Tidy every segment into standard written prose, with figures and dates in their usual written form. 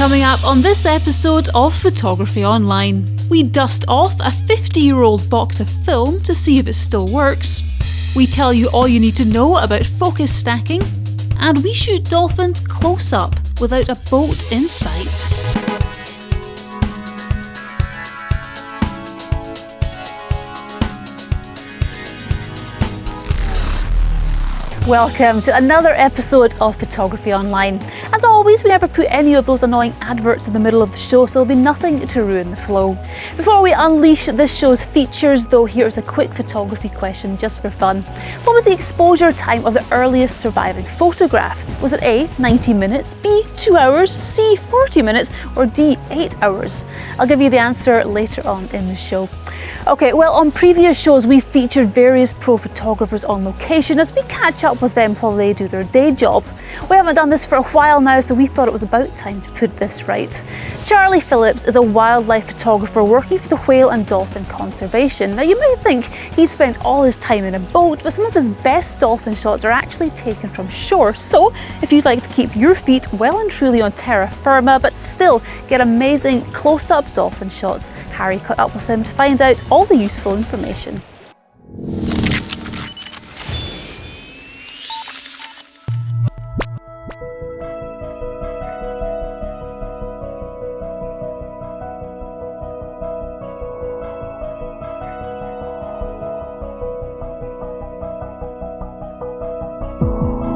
Coming up on this episode of Photography Online, we dust off a 50-year-old box of film to see if it still works. We tell you all you need to know about focus stacking, and we shoot dolphins close up without a boat in sight. Welcome to another episode of Photography Online. As always, we never put any of those annoying adverts in the middle of the show, so there'll be nothing to ruin the flow. Before we unleash this show's features, though, here's a quick photography question just for fun. What was the exposure time of the earliest surviving photograph? Was it A, 90 minutes, B, 2 hours, C, 40 minutes, or D, 8 hours? I'll give you the answer later on in the show. Okay, well, on previous shows we've featured various pro photographers on location as we catch up with them while they do their day job. We haven't done this for a while now, so we thought it was about time to put this right. Charlie Phillips is a wildlife photographer working for the whale and dolphin conservation. Now, you might think he spent all his time in a boat, but some of his best dolphin shots are actually taken from shore. So if you'd like to keep your feet well and truly on terra firma but still get amazing close-up dolphin shots, Harry caught up with him to find out all the useful information.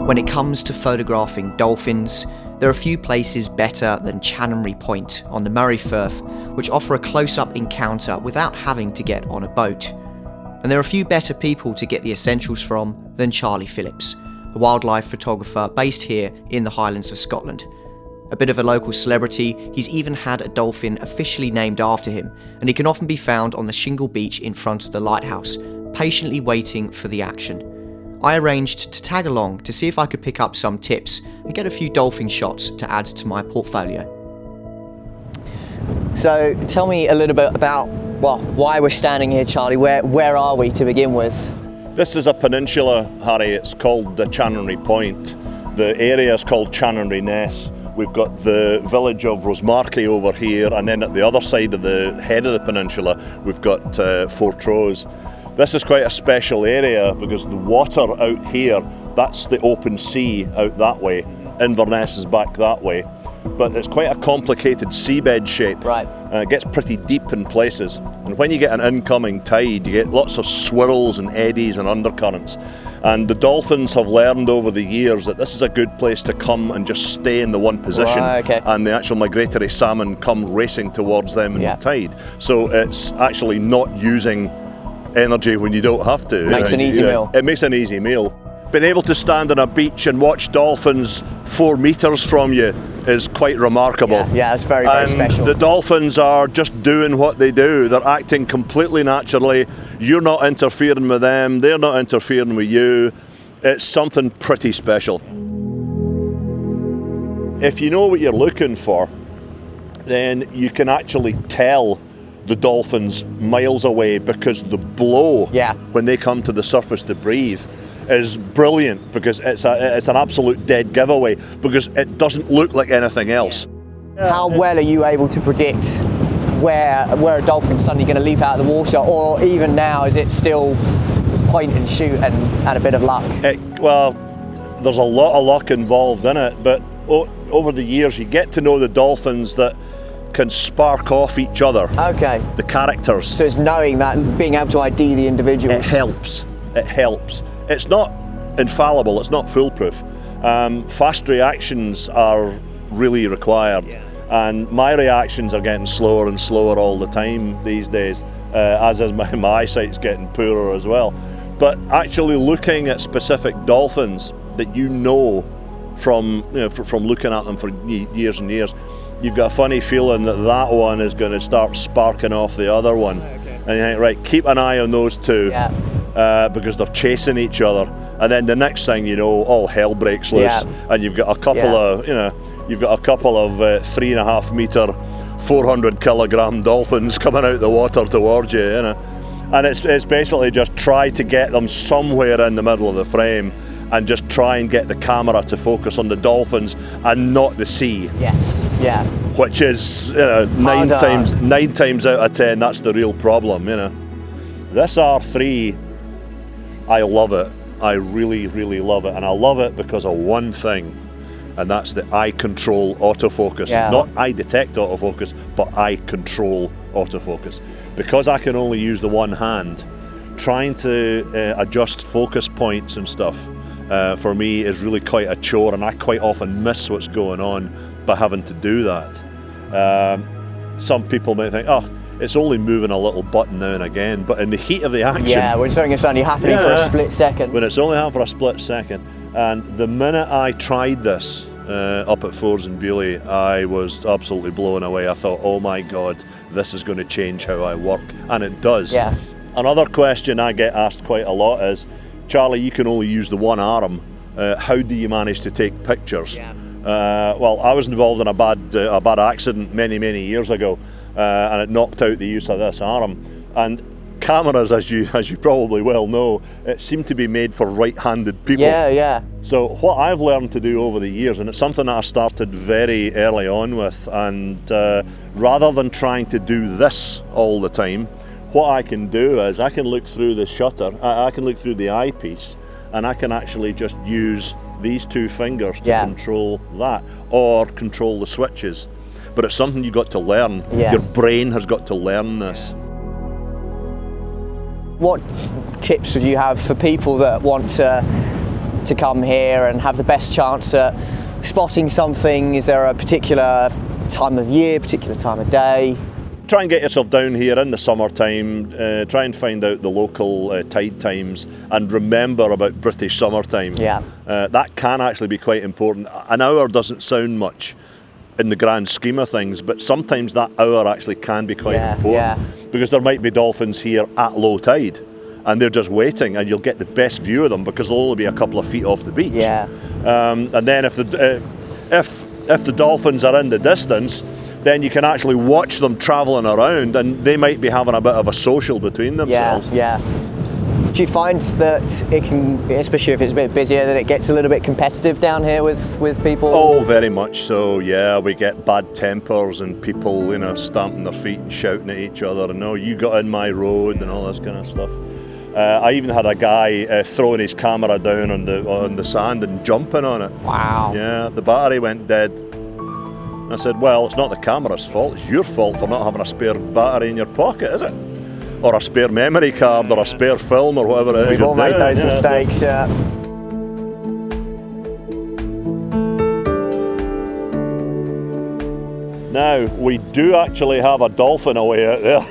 When it comes to photographing dolphins, there are few places better than Chanonry Point on the Murray Firth, which offer a close-up encounter without having to get on a boat. And there are few better people to get the essentials from than Charlie Phillips, a wildlife photographer based here in the Highlands of Scotland. A bit of a local celebrity, he's even had a dolphin officially named after him, and he can often be found on the shingle beach in front of the lighthouse, patiently waiting for the action. I arranged to tag along to see if I could pick up some tips and get a few dolphin shots to add to my portfolio. So tell me a little bit about, well, why we're standing here, Charlie. Where are we to begin with? This is a peninsula, Harry. It's called the Chanonry Point. The area is called Chanonry Ness. We've got the village of Rosemarkie over here, and then at the other side of the head of the peninsula, we've got Fortrose. This is quite a special area because the water out here, that's the open sea out that way. Inverness is back that way. But it's quite a complicated seabed shape. Right. It gets pretty deep in places. And when you get an incoming tide, you get lots of swirls and eddies and undercurrents. And the dolphins have learned over the years that this is a good place to come and just stay in the one position. Right, okay. And the actual migratory salmon come racing towards them in the tide. So it's actually not using energy when you don't have to. Makes an easy meal. It makes an easy meal. Being able to stand on a beach and watch dolphins 4 metres from you is quite remarkable. Yeah, it's very, very special. The dolphins are just doing what they do. They're acting completely naturally. You're not interfering with them. They're not interfering with you. It's something pretty special. If you know what you're looking for, then you can actually tell the dolphins miles away because the blow when they come to the surface to breathe is brilliant, because it's an absolute dead giveaway because it doesn't look like anything else. How well are you able to predict where a dolphin's suddenly going to leap out of the water, or even now is it still point and shoot and a bit of luck? Well, there's a lot of luck involved in it, but over the years you get to know the dolphins that can spark off each other. Okay. The characters. So it's knowing that, being able to ID the individuals. It helps. It's not infallible, it's not foolproof. Fast reactions are really required. And my reactions are getting slower and slower all the time these days, as is my eyesight's getting poorer as well. But actually looking at specific dolphins that you know from looking at them for years and years, you've got a funny feeling that one is going to start sparking off the other one. Okay. And you think, right, keep an eye on those two, because they're chasing each other. And then the next thing you know, all hell breaks loose, and you've got a couple of 3.5 metre, 400 kilogram dolphins coming out the water towards you, And it's basically just try to get them somewhere in the middle of the frame, and just try and get the camera to focus on the dolphins and not the sea. Yes, yeah. which is, you know, nine times out of 10, that's the real problem, you know. This R3, I love it. I really, really love it. And I love it because of one thing, and that's the eye control autofocus. Yeah. Not eye detect autofocus, but eye control autofocus. Because I can only use the one hand, trying to adjust focus points and stuff for me is really quite a chore, and I quite often miss what's going on by having to do that. Some people may think, oh, it's only moving a little button now and again, but in the heat of the action... Yeah, when something is only happening for a split second. When it's only happening for a split second. And the minute I tried this up at Fords and Beaulieu, I was absolutely blown away. I thought, oh my God, this is going to change how I work. And it does. Yeah. Another question I get asked quite a lot is, Charlie, you can only use the one arm. How do you manage to take pictures? Yeah. Well, I was involved in a bad accident many years ago, and it knocked out the use of this arm. And cameras, as you probably well know, it seemed to be made for right-handed people. Yeah. So what I've learned to do over the years, and it's something that I started very early on with, and rather than trying to do this all the time, what I can do is I can look through the shutter, I can look through the eyepiece, and I can actually just use these two fingers to control that, or control the switches. But it's something you got to learn. Yes. Your brain has got to learn this. What tips would you have for people that want to come here and have the best chance at spotting something? Is there a particular time of year, particular time of day? Try and get yourself down here in the summertime, try and find out the local tide times, and remember about British summertime. Yeah. That can actually be quite important. An hour doesn't sound much in the grand scheme of things, but sometimes that hour actually can be quite important, because there might be dolphins here at low tide and they're just waiting, and you'll get the best view of them because they'll only be a couple of feet off the beach. And then if the dolphins are in the distance, then you can actually watch them travelling around, and they might be having a bit of a social between themselves. Do you find that it can, especially if it's a bit busier, that it gets a little bit competitive down here with people? Oh, very much so, yeah. We get bad tempers and people, you know, stamping their feet and shouting at each other, and, oh, you got in my road and all this kind of stuff. I even had a guy throwing his camera down on the sand and jumping on it. Wow. Yeah, the battery went dead. I said, well, it's not the camera's fault, it's your fault for not having a spare battery in your pocket, is it? Or a spare memory card, or a spare film, or whatever it is. We've all made those mistakes, yeah. Now, we do actually have a dolphin away out there.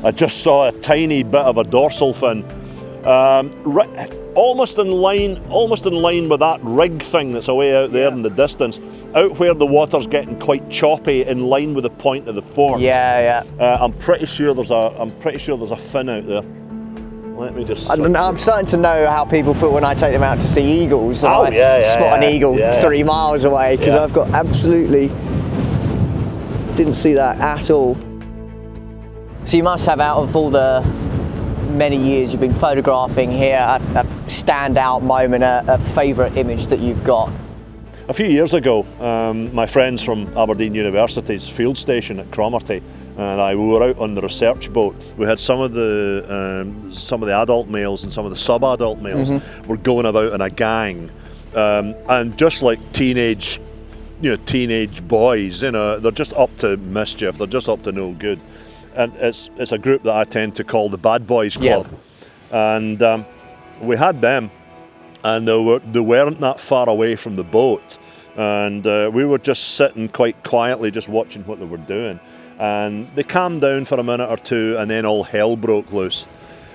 I just saw a tiny bit of a dorsal fin. Almost in line with that rig thing that's away out there in the distance, out where the water's getting quite choppy, in line with the point of the fort. I'm pretty sure there's a fin out there. Let me just. I'm starting to know how people feel when I take them out to see eagles. Oh, I spot an eagle 3 miles away, because I've got absolutely didn't see that at all. So you must have, out of all the many years you've been photographing here, a standout moment, a favourite image that you've got. A few years ago, my friends from Aberdeen University's field station at Cromarty and we were out on the research boat. We had some of the adult males and some of the sub-adult males were going about in a gang, and just like teenage boys, they're just up to mischief. They're just up to no good. And it's a group that I tend to call the Bad Boys Club. And we had them, and they weren't that far away from the boat, and we were just sitting quite quietly just watching what they were doing, and they calmed down for a minute or two, and then all hell broke loose,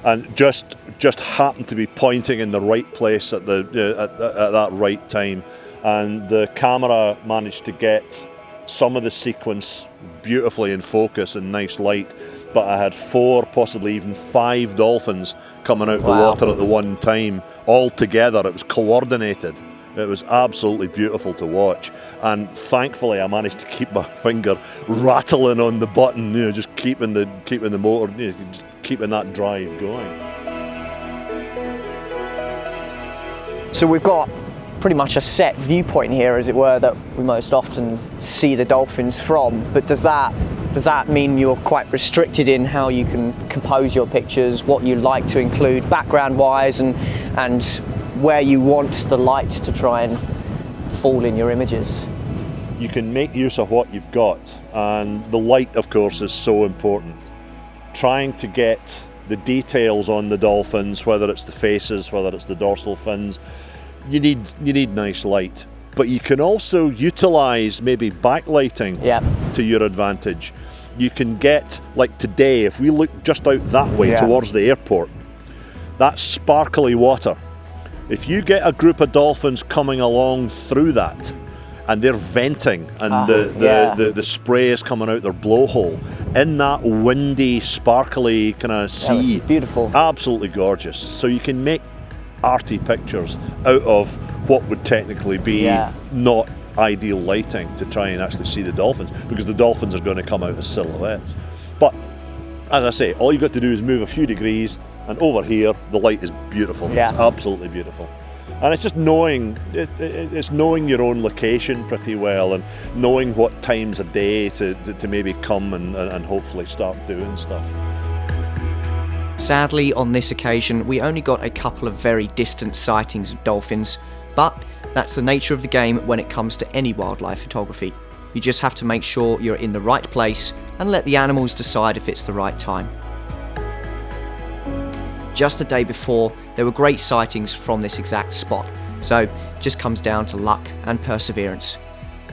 and just happened to be pointing in the right place at that right time, and the camera managed to get some of the sequence beautifully in focus and nice light, but I had 4, possibly even 5 dolphins coming out the water at the one time, all together. It was coordinated. It was absolutely beautiful to watch, and thankfully I managed to keep my finger rattling on the button, just keeping the motor, just keeping that drive going. So we've got pretty much a set viewpoint here, as it were, that we most often see the dolphins from. But does that mean you're quite restricted in how you can compose your pictures, what you like to include background-wise, and where you want the light to try and fall in your images? You can make use of what you've got, and the light, of course, is so important. Trying to get the details on the dolphins, whether it's the faces, whether it's the dorsal fins, you need nice light. But you can also utilize maybe backlighting to your advantage. You can get, like today, if we look just out that way towards the airport, that's sparkly water. If you get a group of dolphins coming along through that, and they're venting, and the spray is coming out their blowhole in that windy, sparkly kind of sea. Beautiful. Absolutely gorgeous. So you can make arty pictures out of what would technically be not ideal lighting to try and actually see the dolphins, because the dolphins are going to come out as silhouettes. But as I say, all you've got to do is move a few degrees, and over here the light is beautiful. It's absolutely beautiful. And it's just knowing, it's knowing your own location pretty well, and knowing what times of day to maybe come and hopefully start doing stuff. Sadly, on this occasion, we only got a couple of very distant sightings of dolphins, but that's the nature of the game when it comes to any wildlife photography. You just have to make sure you're in the right place and let the animals decide if it's the right time. Just the day before, there were great sightings from this exact spot, so it just comes down to luck and perseverance.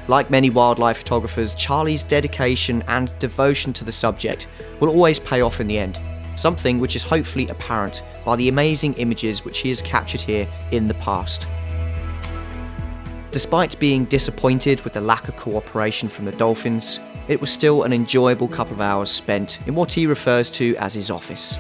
Like many wildlife photographers, Charlie's dedication and devotion to the subject will always pay off in the end, something which is hopefully apparent by the amazing images which he has captured here in the past. Despite being disappointed with the lack of cooperation from the dolphins, it was still an enjoyable couple of hours spent in what he refers to as his office.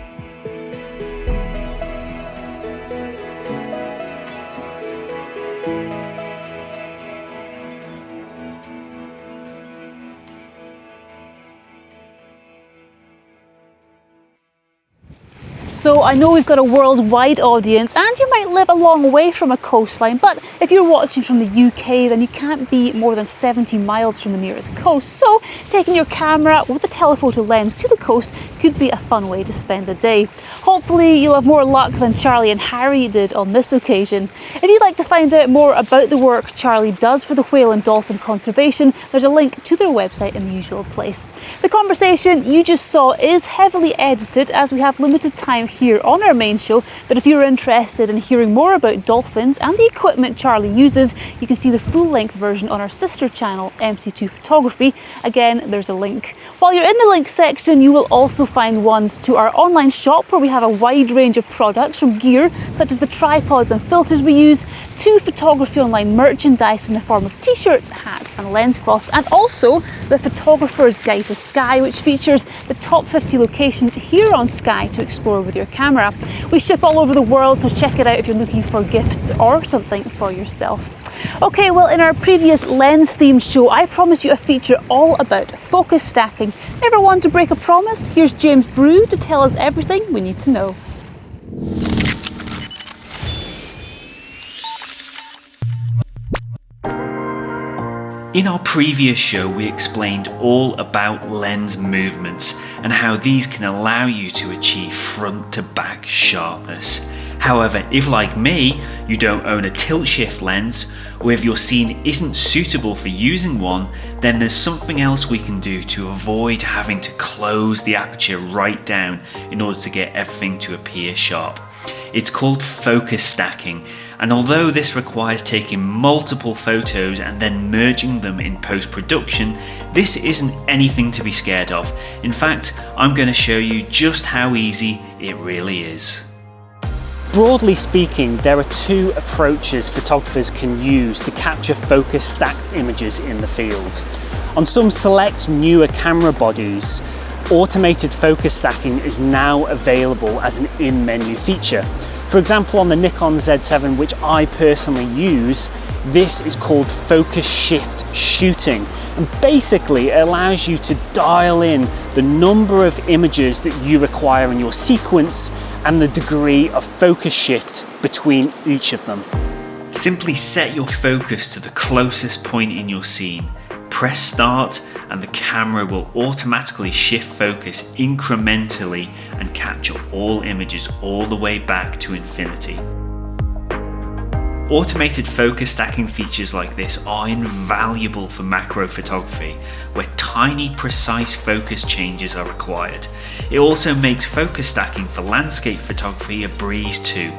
So I know we've got a worldwide audience and you might live a long way from a coastline, but if you're watching from the UK then you can't be more than 70 miles from the nearest coast, so taking your camera with a telephoto lens to the coast could be a fun way to spend a day. Hopefully you'll have more luck than Charlie and Harry did on this occasion. If you'd like to find out more about the work Charlie does for the whale and dolphin conservation, there's a link to their website in the usual place. The conversation you just saw is heavily edited as we have limited time here on our main show, but if you're interested in hearing more about dolphins and the equipment Charlie uses, you can see the full-length version on our sister channel, MC2 Photography. Again, there's a link. While you're in the link section, you will also find ones to our online shop where we have a wide range of products, from gear such as the tripods and filters we use, to Photography Online merchandise in the form of t-shirts, hats and lens cloths, and also the Photographer's Guide to Skye, which features the top 50 locations here on Skye to explore with your camera. We ship all over the world, so check it out if you're looking for gifts or something for yourself. Okay, well, in our previous lens themed show, I promised you a feature all about focus stacking. Ever want to break a promise? Here's James Brew to tell us everything we need to know. In our previous show, we explained all about lens movements and how these can allow you to achieve front to back sharpness. However, if like me, you don't own a tilt shift lens, or if your scene isn't suitable for using one, then there's something else we can do to avoid having to close the aperture right down in order to get everything to appear sharp. It's called focus stacking, and although this requires taking multiple photos and then merging them in post-production, this isn't anything to be scared of. In fact, I'm going to show you just how easy it really is. Broadly speaking, there are two approaches photographers can use to capture focus stacked images in the field. On some select newer camera bodies, automated focus stacking is now available as an in-menu feature. For example, on the Nikon Z7, which I personally use, this is called focus shift shooting. And basically it allows you to dial in the number of images that you require in your sequence and the degree of focus shift between each of them. Simply set your focus to the closest point in your scene, press start, and the camera will automatically shift focus incrementally and capture all images all the way back to infinity. Automated focus stacking features like this are invaluable for macro photography, where tiny, precise focus changes are required. It also makes focus stacking for landscape photography a breeze too.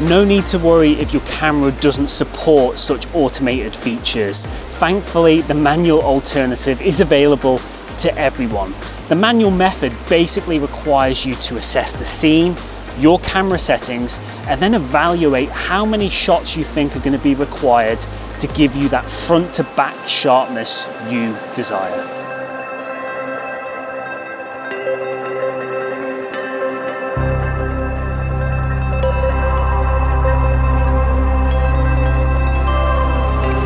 No need to worry if your camera doesn't support such automated features. Thankfully, the manual alternative is available to everyone. The manual method basically requires you to assess the scene, your camera settings, and then evaluate how many shots you think are going to be required to give you that front to back sharpness you desire.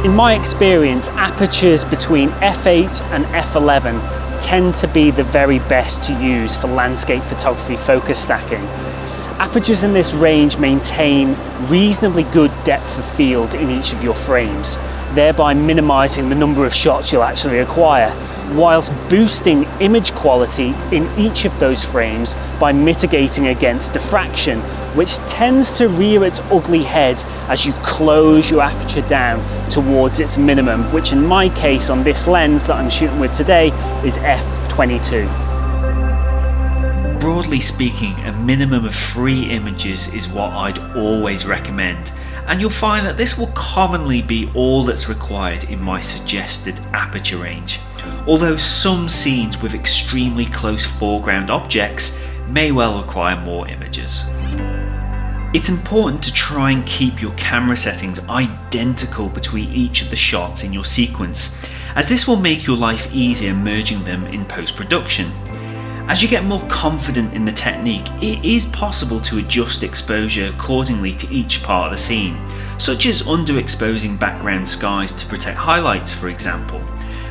In my experience, apertures between f8 and f11 tend to be the very best to use for landscape photography focus stacking. Apertures in this range maintain reasonably good depth of field in each of your frames, thereby minimizing the number of shots you'll actually acquire, whilst boosting image quality in each of those frames by mitigating against diffraction, which tends to rear its ugly head as you close your aperture down towards its minimum, which in my case on this lens that I'm shooting with today is f22. Broadly speaking, a minimum of 3 images is what I'd always recommend, and you'll find that this will commonly be all that's required in my suggested aperture range, although some scenes with extremely close foreground objects may well require more images. It's important to try and keep your camera settings identical between each of the shots in your sequence, as this will make your life easier merging them in post-production. As you get more confident in the technique, it is possible to adjust exposure accordingly to each part of the scene, such as underexposing background skies to protect highlights, for example.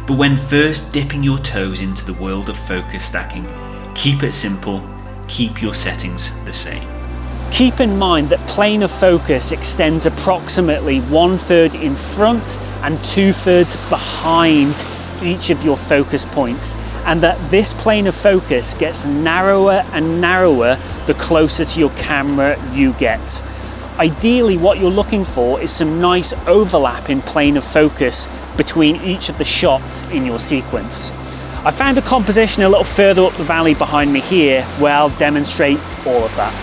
But when first dipping your toes into the world of focus stacking, keep it simple, keep your settings the same. Keep in mind that plane of focus extends approximately 1/3 in front and 2/3 behind each of your focus points, and that this plane of focus gets narrower and narrower the closer to your camera you get. Ideally, what you're looking for is some nice overlap in plane of focus between each of the shots in your sequence. I found a composition a little further up the valley behind me here where I'll demonstrate all of that.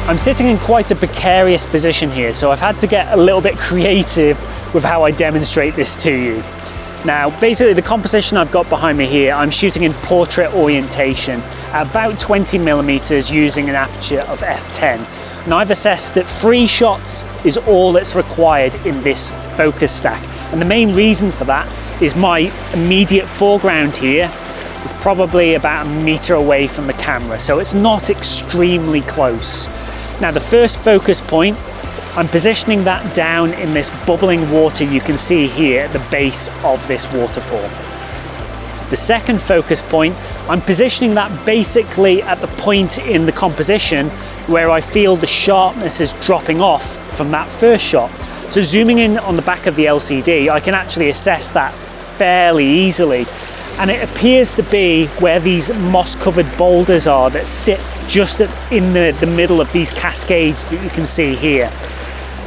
I'm sitting in quite a precarious position here, so I've had to get a little bit creative with how I demonstrate this to you. Now, basically the composition I've got behind me here, I'm shooting in portrait orientation at about 20mm using an aperture of f10. And I've assessed that 3 shots is all that's required in this focus stack. And the main reason for that is my immediate foreground here is probably about 1 meter away from the camera, so it's not extremely close. Now the first focus point, I'm positioning that down in this bubbling water you can see here at the base of this waterfall. The second focus point, I'm positioning that basically at the point in the composition where I feel the sharpness is dropping off from that first shot. So zooming in on the back of the LCD, I can actually assess that fairly easily. And it appears to be where these moss-covered boulders are that sit just in the middle of these cascades that you can see here.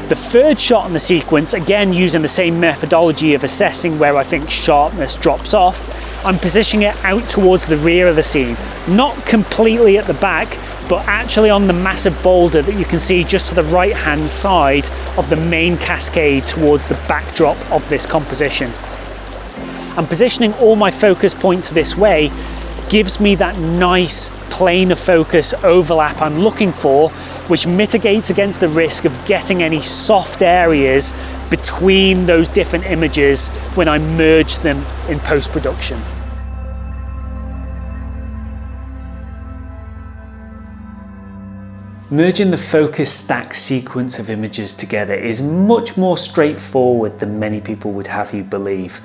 The third shot in the sequence, again using the same methodology of assessing where I think sharpness drops off, I'm positioning it out towards the rear of the scene. Not completely at the back, but actually on the massive boulder that you can see just to the right-hand side of the main cascade towards the backdrop of this composition. And positioning all my focus points this way gives me that nice plane of focus overlap I'm looking for, which mitigates against the risk of getting any soft areas between those different images when I merge them in post-production. Merging the focus stack sequence of images together is much more straightforward than many people would have you believe.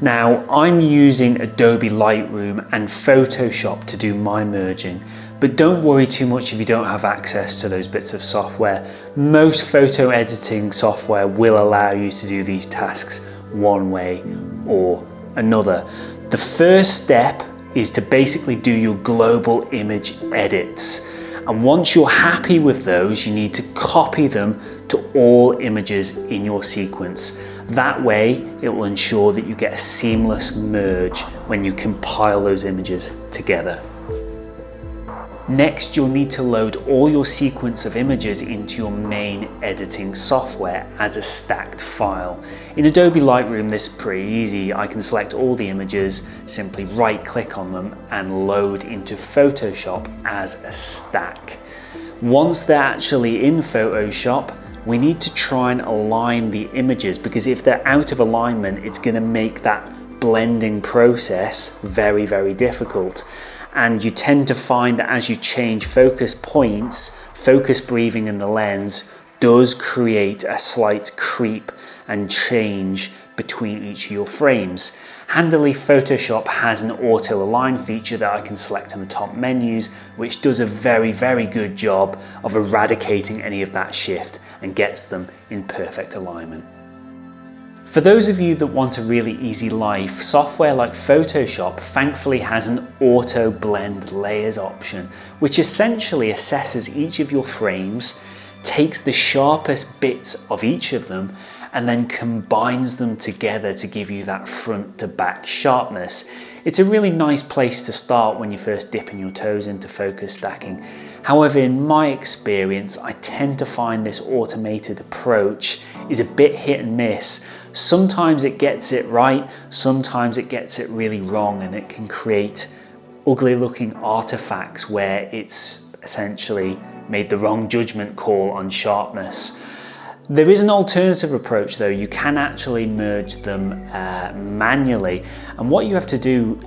Now, I'm using Adobe Lightroom and Photoshop to do my merging, but don't worry too much if you don't have access to those bits of software. Most photo editing software will allow you to do these tasks one way or another. The first step is to basically do your global image edits. And once you're happy with those, you need to copy them to all images in your sequence. That way, it will ensure that you get a seamless merge when you compile those images together. Next, you'll need to load all your sequence of images into your main editing software as a stacked file. In Adobe Lightroom, this is pretty easy. I can select all the images, simply right-click on them, and load into Photoshop as a stack. Once they're actually in Photoshop, we need to try and align the images, because if they're out of alignment, it's going to make that blending process very, very difficult. And you tend to find that as you change focus points, focus breathing in the lens does create a slight creep and change between each of your frames. Handily, Photoshop has an auto align feature that I can select in the top menus, which does a very, very good job of eradicating any of that shift and gets them in perfect alignment. For those of you that want a really easy life, software like Photoshop thankfully has an auto blend layers option, which essentially assesses each of your frames, takes the sharpest bits of each of them, and then combines them together to give you that front to back sharpness. It's a really nice place to start when you're first dipping your toes into focus stacking. However, in my experience, I tend to find this automated approach is a bit hit and miss. Sometimes it gets it right, sometimes it gets it really wrong, and it can create ugly looking artifacts where it's essentially made the wrong judgment call on sharpness. There is an alternative approach though. You can actually merge them manually, and what you have to do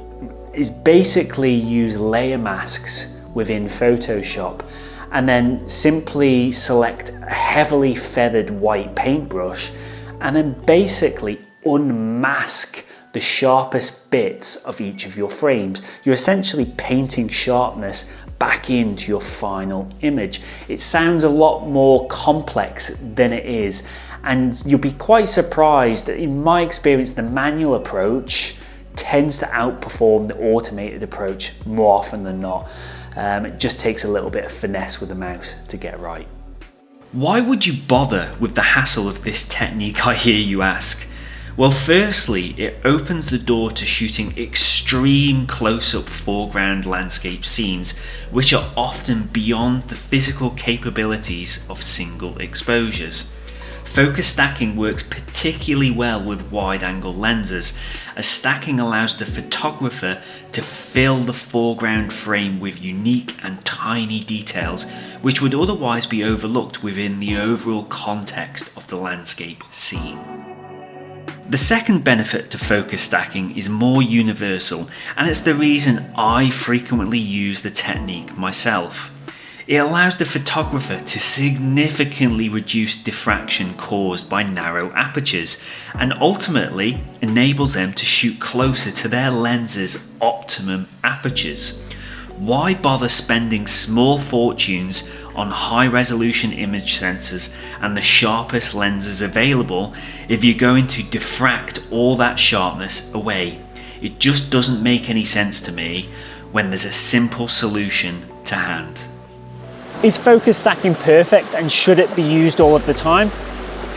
is basically use layer masks within Photoshop and then simply select a heavily feathered white paintbrush and then basically unmask the sharpest bits of each of your frames. You're essentially painting sharpness back into your final image. It sounds a lot more complex than it is, and you'll be quite surprised that in my experience, the manual approach tends to outperform the automated approach more often than not. It just takes a little bit of finesse with the mouse to get right. Why would you bother with the hassle of this technique, I hear you ask? Well, firstly, it opens the door to shooting extreme close-up foreground landscape scenes, which are often beyond the physical capabilities of single exposures. Focus stacking works particularly well with wide-angle lenses, as stacking allows the photographer to fill the foreground frame with unique and tiny details which would otherwise be overlooked within the overall context of the landscape scene. The second benefit to focus stacking is more universal, and it's the reason I frequently use the technique myself. It allows the photographer to significantly reduce diffraction caused by narrow apertures, and ultimately enables them to shoot closer to their lens's optimum apertures. Why bother spending small fortunes on high resolution image sensors and the sharpest lenses available if you're going to diffract all that sharpness away? It just doesn't make any sense to me when there's a simple solution to hand. Is focus stacking perfect and should it be used all of the time?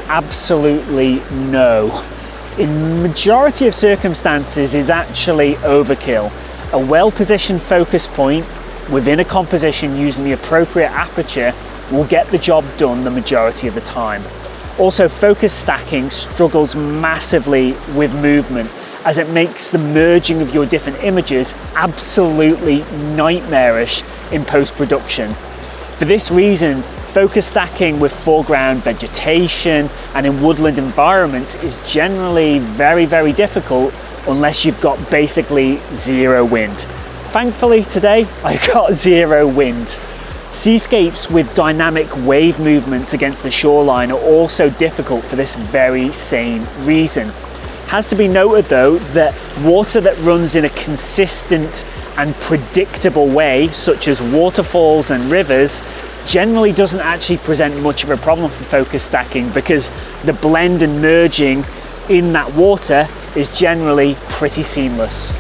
Absolutely no. In majority of circumstances is actually overkill. A well-positioned focus point within a composition using the appropriate aperture will get the job done the majority of the time. Also, focus stacking struggles massively with movement, as it makes the merging of your different images absolutely nightmarish in post-production. For this reason, focus stacking with foreground vegetation and in woodland environments is generally very, very difficult unless you've got basically zero wind. Thankfully today, I got zero wind. Seascapes with dynamic wave movements against the shoreline are also difficult for this very same reason. Has to be noted though that water that runs in a consistent and predictable way, such as waterfalls and rivers, generally doesn't actually present much of a problem for focus stacking, because the blend and merging in that water is generally pretty seamless.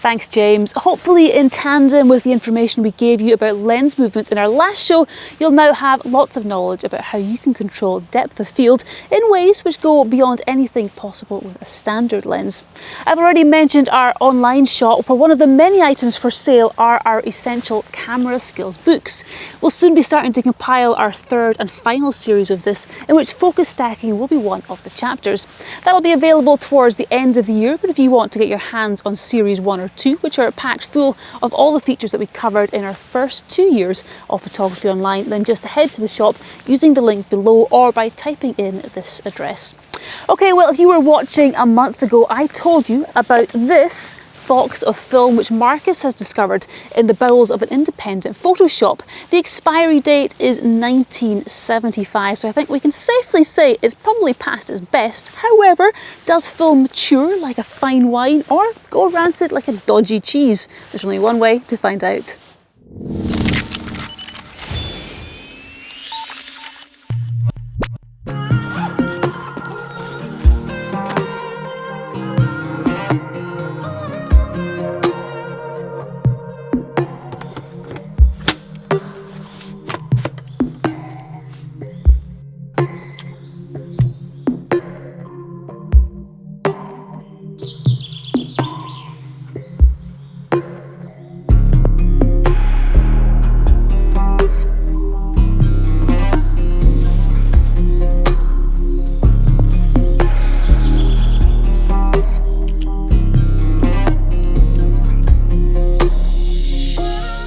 Thanks, James. Hopefully, in tandem with the information we gave you about lens movements in our last show, you'll now have lots of knowledge about how you can control depth of field in ways which go beyond anything possible with a standard lens. I've already mentioned our online shop, where one of the many items for sale are our essential camera skills books. We'll soon be starting to compile our third and final series of this, in which focus stacking will be one of the chapters. That'll be available towards the end of the year, but if you want to get your hands on series 1 or 2, which are packed full of all the features that we covered in our first 2 years of Photography Online, then just head to the shop using the link below or by typing in this address. Okay, well, if you were watching a month ago, I told you about this box of film which Marcus has discovered in the bowels of an independent photo shop. The expiry date is 1975, so I think we can safely say it's probably past its best. However, does film mature like a fine wine or go rancid like a dodgy cheese? There's only one way to find out.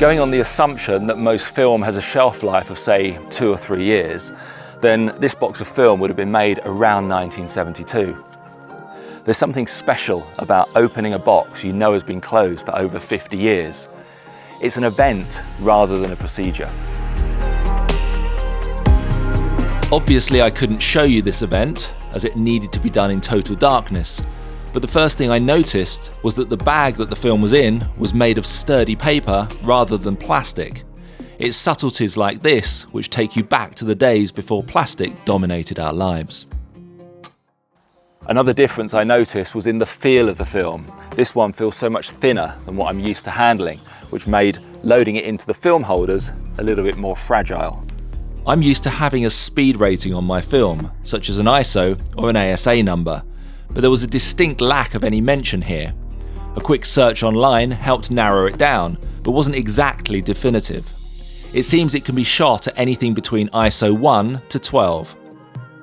Going on the assumption that most film has a shelf life of say 2 or 3 years, then this box of film would have been made around 1972. There's something special about opening a box you know has been closed for over 50 years. It's an event rather than a procedure. Obviously, I couldn't show you this event as it needed to be done in total darkness. But the first thing I noticed was that the bag that the film was in was made of sturdy paper rather than plastic. It's subtleties like this which take you back to the days before plastic dominated our lives. Another difference I noticed was in the feel of the film. This one feels so much thinner than what I'm used to handling, which made loading it into the film holders a little bit more fragile. I'm used to having a speed rating on my film, such as an ISO or an ASA number, but there was a distinct lack of any mention here. A quick search online helped narrow it down, but wasn't exactly definitive. It seems it can be shot at anything between ISO 1 to 12.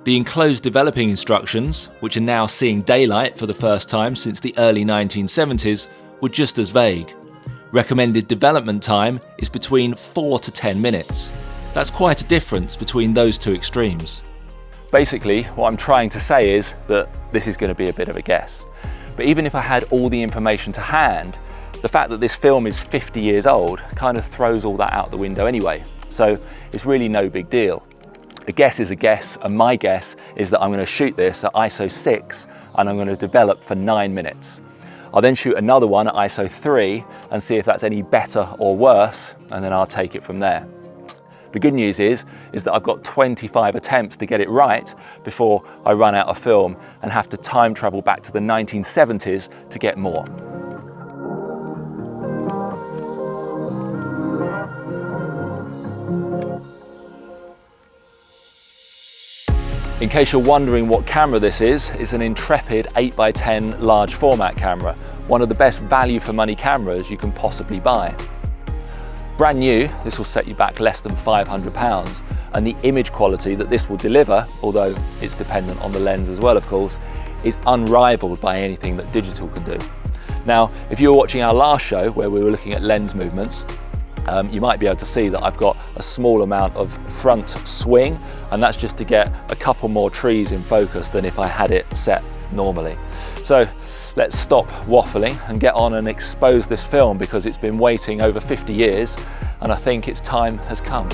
The enclosed developing instructions, which are now seeing daylight for the first time since the early 1970s, were just as vague. Recommended development time is between 4 to 10 minutes. That's quite a difference between those two extremes. Basically, what I'm trying to say is that this is going to be a bit of a guess. But even if I had all the information to hand, the fact that this film is 50 years old kind of throws all that out the window anyway. So it's really no big deal. A guess is a guess, and my guess is that I'm going to shoot this at ISO 6 and I'm going to develop for 9 minutes. I'll then shoot another one at ISO 3 and see if that's any better or worse, and then I'll take it from there. The good news is that I've got 25 attempts to get it right before I run out of film and have to time travel back to the 1970s to get more. In case you're wondering what camera this is, it's an Intrepid 8x10 large format camera, one of the best value for money cameras you can possibly buy. Brand new, this will set you back less than £500, and the image quality that this will deliver, although it's dependent on the lens as well of course, is unrivaled by anything that digital can do. Now, if you were watching our last show where we were looking at lens movements, you might be able to see that I've got a small amount of front swing, and that's just to get a couple more trees in focus than if I had it set normally. So let's stop waffling and get on and expose this film, because it's been waiting over 50 years and I think its time has come.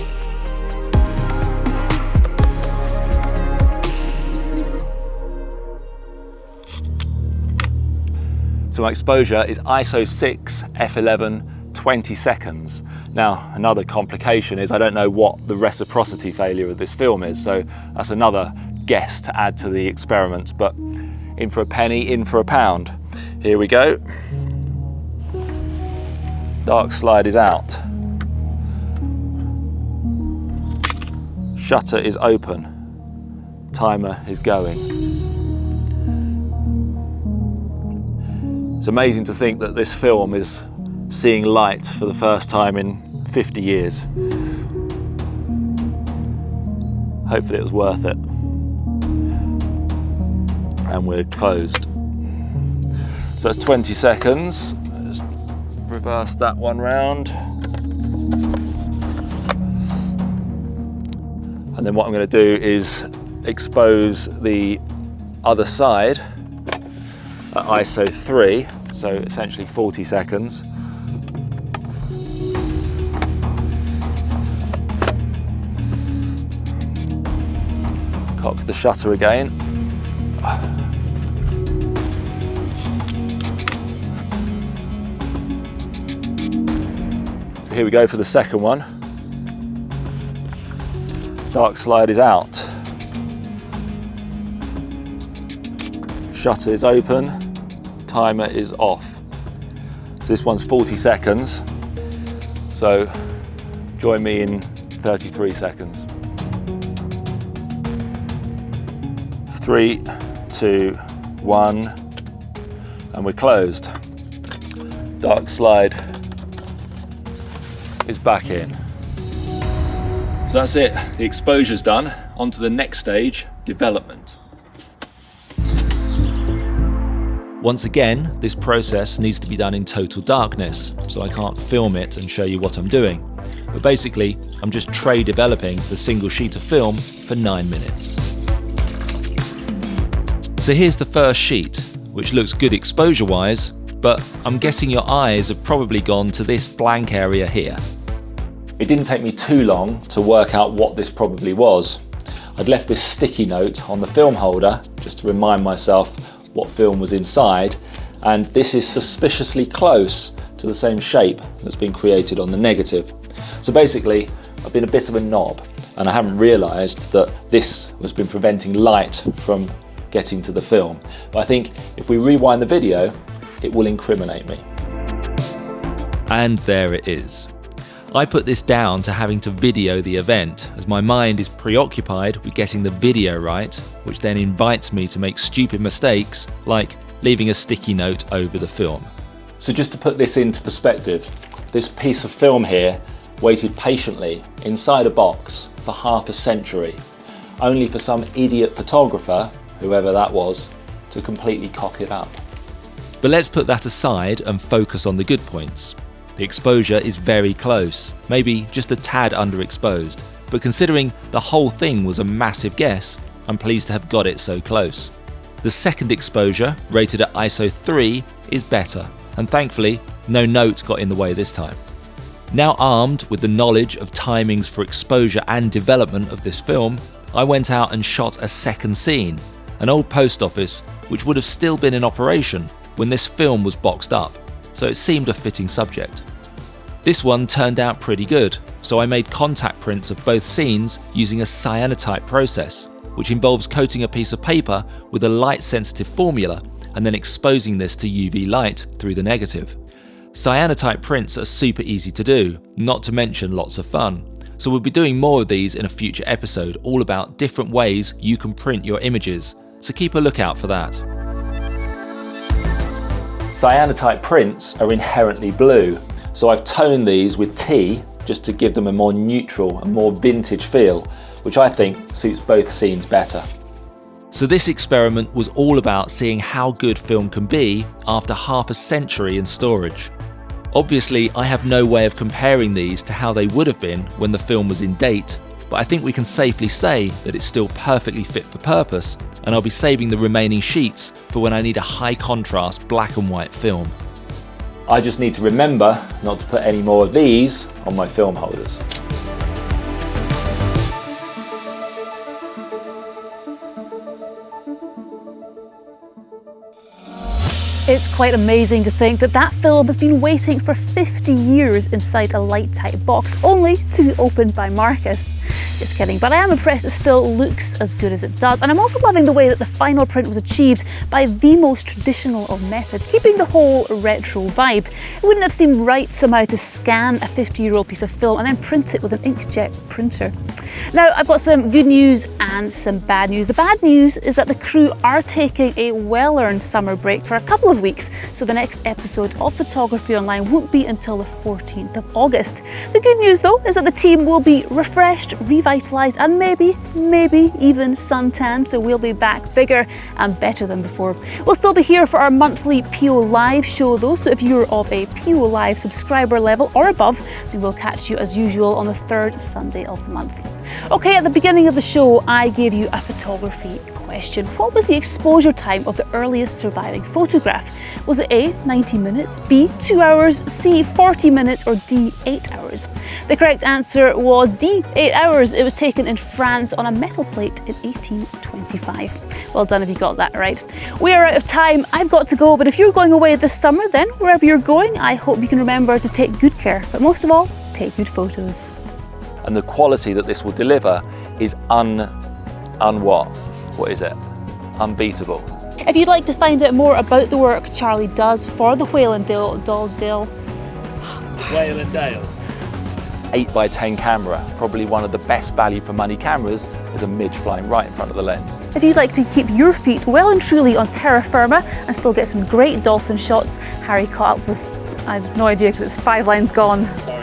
So my exposure is ISO 6 f11 20 seconds. Now, another complication is I don't know what the reciprocity failure of this film is, so that's another guess to add to the experiment, but in for a penny, in for a pound. Here we go. Dark slide is out. Shutter is open. Timer is going. It's amazing to think that this film is seeing light for the first time in 50 years. Hopefully it was worth it. And we're closed. So that's 20 seconds. Just reverse that one round. And then what I'm going to do is expose the other side at ISO 3, so essentially 40 seconds. Cock the shutter again. So here we go for the second one. Dark slide is out. Shutter is open. Timer is off. So this one's 40 seconds. So join me in 33 seconds. 3, 2, 1, and we're closed. Dark slide is back in. So that's it, the exposure's done. On to the next stage, development. Once again, this process needs to be done in total darkness, so I can't film it and show you what I'm doing. But basically, I'm just tray developing the single sheet of film for 9 minutes. So here's the first sheet, which looks good exposure-wise, but I'm guessing your eyes have probably gone to this blank area here. It didn't take me too long to work out what this probably was. I'd left this sticky note on the film holder just to remind myself what film was inside, and this is suspiciously close to the same shape that's been created on the negative. So basically, I've been a bit of a knob, and I haven't realised that this has been preventing light from getting to the film. But I think if we rewind the video, it will incriminate me. And there it is. I put this down to having to video the event, as my mind is preoccupied with getting the video right, which then invites me to make stupid mistakes like leaving a sticky note over the film. So just to put this into perspective, this piece of film here waited patiently inside a box for half a century, only for some idiot photographer, whoever that was, to completely cock it up. But let's put that aside and focus on the good points. The exposure is very close, maybe just a tad underexposed, but considering the whole thing was a massive guess, I'm pleased to have got it so close. The second exposure, rated at ISO 3, is better, and thankfully no note got in the way this time. Now armed with the knowledge of timings for exposure and development of this film, I went out and shot a second scene, an old post office which would have still been in operation when this film was boxed up, so it seemed a fitting subject. This one turned out pretty good, so I made contact prints of both scenes using a cyanotype process, which involves coating a piece of paper with a light-sensitive formula and then exposing this to UV light through the negative. Cyanotype prints are super easy to do, not to mention lots of fun. So we'll be doing more of these in a future episode, all about different ways you can print your images, so keep a lookout for that. Cyanotype prints are inherently blue, so I've toned these with tea just to give them a more neutral and more vintage feel, which I think suits both scenes better. So this experiment was all about seeing how good film can be after half a century in storage. Obviously, I have no way of comparing these to how they would have been when the film was in date, but I think we can safely say that it's still perfectly fit for purpose, and I'll be saving the remaining sheets for when I need a high contrast black and white film. I just need to remember not to put any more of these on my film holders. It's quite amazing to think that that film has been waiting for 50 years inside a light-tight box, only to be opened by Marcus. Just kidding, but I am impressed it still looks as good as it does, and I'm also loving the way that the final print was achieved by the most traditional of methods, keeping the whole retro vibe. It wouldn't have seemed right somehow to scan a 50-year-old piece of film and then print it with an inkjet printer. Now, I've got some good news and some bad news. The bad news is that the crew are taking a well-earned summer break for a couple of weeks, so the next episode of Photography Online won't be until the 14th of August. The good news though is that the team will be refreshed, revitalised and maybe even suntanned, so we'll be back bigger and better than before. We'll still be here for our monthly PO Live show though, so if you're of a PO Live subscriber level or above, we will catch you as usual on the third Sunday of the month. Okay, at the beginning of the show I gave you a photography question. What was the exposure time of the earliest surviving photograph? Was it A, 90 minutes, B, 2 hours, C, 40 minutes, or D, 8 hours? The correct answer was D, 8 hours. It was taken in France on a metal plate in 1825. Well done if you got that right. We are out of time. I've got to go, but if you're going away this summer, then wherever you're going, I hope you can remember to take good care, but most of all, take good photos. And the quality that this will deliver is what is it? Unbeatable. If you'd like to find out more about the work Charlie does for the Whale and Dale, Whale and Dale. 8x10 camera, probably one of the best value for money cameras, is a midge flying right in front of the lens. If you'd like to keep your feet well and truly on terra firma and still get some great dolphin shots, Harry caught up with, I have no idea because it's 5 lines gone. Sorry.